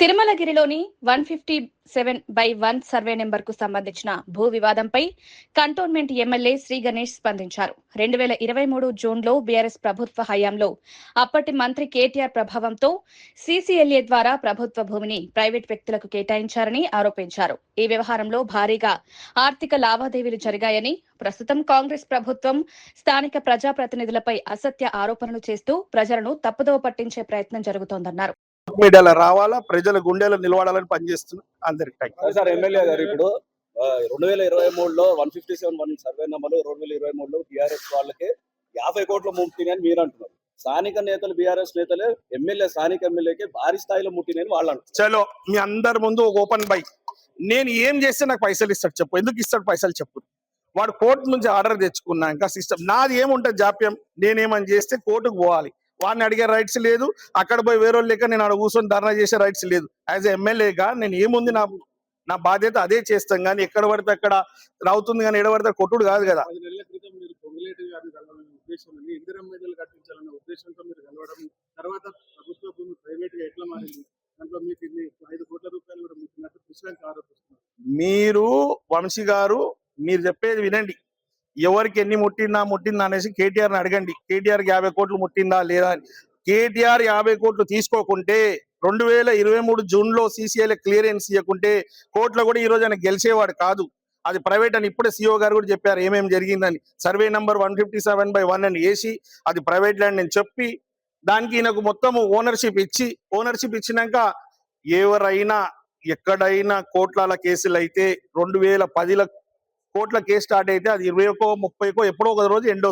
తిరుమలగిరిలోని 157/1 survey నెంబర్కు సంబంధించిన భూ వివాదంపై కంటోన్మెంట్ ఎమ్మెల్యే శ్రీ గణేష్ స్పందించారు. 2023 జూన్లో బీఆర్ఎస్ ప్రభుత్వ హయాంలో అప్పటి మంత్రి కేటీఆర్ ప్రభావంతో సీసీఎల్ఏ ద్వారా ప్రభుత్వ భూమిని ప్రైవేట్ వ్యక్తులకు కేటాయించారని ఆరోపించారు. ఈ వ్యవహారంలో భారీగా ఆర్థిక లావాదేవీలు జరిగాయని, ప్రస్తుతం కాంగ్రెస్ ప్రభుత్వం స్థానిక ప్రజాప్రతినిధులపై అసత్య ఆరోపణలు చేస్తూ ప్రజలను తప్పుదోవ పట్టించే ప్రయత్నం జరుగుతోందన్నారు. మీడియాలో రావాలా, ప్రజల గుండెలు నిలబడాలని పనిచేస్తున్నా. అందరికి సార్ ఎమ్మెల్యే గారు ఇప్పుడు 2023లో 157 సర్వే నెంబర్లు 2023లో బీఆర్ఎస్ వాళ్ళకి 50 కోట్ల ముట్టినని మీరు అంటున్నారు. స్థానిక నేతలు బీఆర్ఎస్ నేతలే స్థానిక ఎమ్మెల్యేకి భారీ స్థాయిలో ముట్టినని వాళ్ళు అంటున్నారు. చలో మీ అందరి ముందు ఒక ఓపెన్ బై. నేను ఏం చేస్తే నాకు పైసలు ఇస్తాడు చెప్పు, ఎందుకు ఇస్తాడు పైసలు చెప్పు. వాడు కోర్టు నుంచి ఆర్డర్ తెచ్చుకున్నాక సిస్టమ్ నాది ఏముంటుంది జాప్యం. నేనేమని చేస్తే కోర్టుకు పోవాలి, వాడిని అడిగే రైట్స్ లేదు. అక్కడ పోయి వేరే వాళ్ళు లెక్క నేను అక్కడ కూర్చొని ధర్నా చేసే రైట్స్ లేదు. యాజ్ ఎమ్మెల్యేగా నేను ఏముంది, నా బాధ్యత అదే చేస్తాం. కానీ ఎక్కడ పడితే అక్కడ రావుతుంది, కానీ ఎక్కడ పడితే కొట్టుడు కాదు కదా. 10 నెలల క్రితం మీరు పొంగులేటి గారిని కలవాలనే ఉద్దేశం, ఇందిరా ఎమ్మెల్యేలు కట్టించాలన్న ఉద్దేశంతో మీరు కలవడం, తర్వాత ప్రభుత్వ భూమి ప్రైవేట్ గా ఎట్లా మారింది, దాంట్లో మీకు 5 కోట్ల రూపాయలు కూడా ముట్టినట్టు విషయానికి ఆరోపిస్తున్నారు. మీరు వంశీ గారు, మీరు చెప్పేది వినండి. ఎవరికి ఎన్ని ముట్టిందా అనేసి కేటీఆర్ని అడగండి. కేటీఆర్కి 50 కోట్లు ముట్టిందా లేదా అని. కేటీఆర్ 50 కోట్లు తీసుకోకుంటే 2023 జూన్లో సీసీఎల్ఏ క్లియరెన్స్ ఇవ్వకుంటే కోర్టులో కూడా ఈ రోజు ఆయన గెలిచేవాడు కాదు. అది ప్రైవేట్ అని ఇప్పుడే సీఓ గారు కూడా చెప్పారు ఏమేమి జరిగిందని. సర్వే నంబర్ 157/1 అని వేసి అది ప్రైవేట్ ల్యాండ్ అని చెప్పి దానికి ఈయనకు మొత్తం ఓనర్షిప్ ఇచ్చినాక ఎవరైనా ఎక్కడైనా కోట్ల కేసులు అయితే 2010 కోట్ల కేసు స్టార్ట్ అయితే అది 20కో 30కో ఎప్పుడో ఒక రోజు ఎండ్